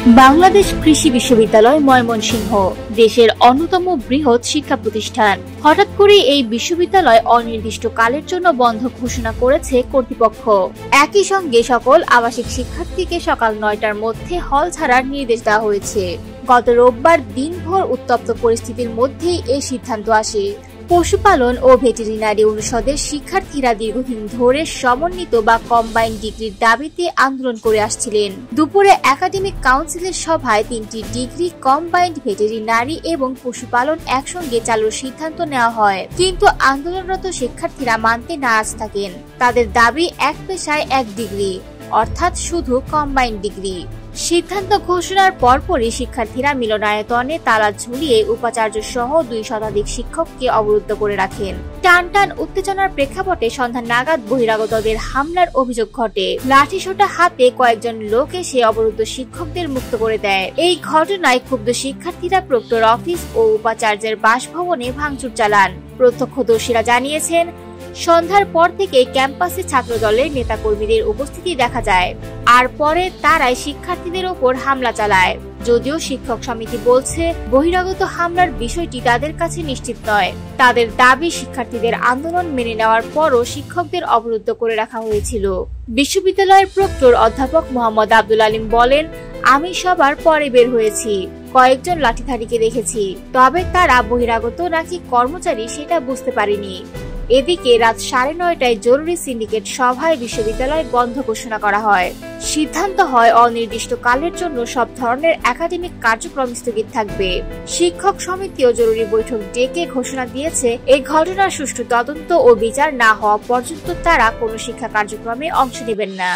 বাংলাদেশ কৃষি বিশ্ববিদ্যালয় ময়মনসিংহ দেশের অন্যতম বৃহৎ শিক্ষা প্রতিষ্ঠান। হঠাৎ করে এই বিশ্ববিদ্যালয় অনির্দিষ্টকালের জন্য বন্ধ ঘোষণা করেছে কর্তৃপক্ষ। একই সঙ্গে সকল আবাসিক শিক্ষার্থীকে সকাল ৯টার মধ্যে হল ছাড়ার নির্দেশ দেওয়া হয়েছে। গত রোববার দিনভর উত্তপ্ত পরিস্থিতির মধ্যেই এই সিদ্ধান্ত আসে। পশুপালন ও ভেটেরিনারি অনুষদের শিক্ষার্থীরা দীর্ঘদিন ধরে সমন্বিত বা কম্বাইন্ড ডিগ্রির দাবিতে আন্দোলন করে আসছিলেন। দুপুরে একাডেমিক কাউন্সিলের সভায় ৩টি ডিগ্রি কম্বাইন্ড ভেটেরিনারি এবং পশুপালন একসঙ্গে চালুর সিদ্ধান্ত নেওয়া হয়, কিন্তু আন্দোলনরত শিক্ষার্থীরা মানতে নারাজ থাকেন। তাদের দাবি এক পেশায় এক ডিগ্রি, অর্থাৎ শুধু কম্বাইন্ড ডিগ্রি। সিদ্ধান্ত ঘোষণার পরপরই শিক্ষার্থীরা মিলনায়তনে তালা ঝুলিয়ে উপাচার্য সহ ২ শতাধিক শিক্ষককে অবরুদ্ধ করে রাখেন। টানটান উত্তেজনার প্রেক্ষাপটে সন্ধ্যা নাগাদ বহিরাগতদের হামলার অভিযোগ ঘটে। লাঠিসোঁটা হাতে কয়েকজন লোক এসে অবরুদ্ধ শিক্ষকদের মুক্ত করে দেয়। এই ঘটনায় ক্ষুব্ধ শিক্ষার্থীরা প্রক্টর অফিস ও উপাচার্যের বাসভবনে ভাঙচুর চালান। প্রত্যক্ষদর্শীরা জানিয়েছেন, সন্ধ্যার পর থেকে ক্যাম্পাসে ছাত্রদলের নেতাকর্মীদের উপস্থিতি দেখা যায়, আর পরে তারাই শিক্ষার্থীদের ওপর হামলা চালায়। যদিও শিক্ষক সমিতি বলছে বহিরাগত হামলার বিষয়টি তাদের কাছে নিশ্চিত নয়। তাদের দাবি, শিক্ষার্থীদের আন্দোলন মেনে নেওয়ার পরও শিক্ষকদের অবরুদ্ধ করে রাখা হয়েছিল। বিশ্ববিদ্যালয়ের প্রক্টর অধ্যাপক মোহাম্মদ আব্দুল আলিম বলেন, আমি সবার পরে বের হয়েছি, কয়েকজন লাঠিধারীকে দেখেছি, তবে তারা বহিরাগত নাকি কর্মচারী সেটা বুঝতে পারিনি। এদিকে রাত ৯:৩০টায় জরুরি সিন্ডিকেট সভায় বিশ্ববিদ্যালয় বন্ধ ঘোষণা করা হয়। সিদ্ধান্ত হয় অনির্দিষ্টকালের জন্য সব ধরনের একাডেমিক কার্যক্রম স্থগিত থাকবে। শিক্ষক সমিতিও জরুরি বৈঠক ডেকে ঘোষণা দিয়েছে, এই ঘটনার সুষ্ঠু তদন্ত ও বিচার না হওয়া পর্যন্ত তারা কোনো শিক্ষা কার্যক্রমে অংশ নেবেন না।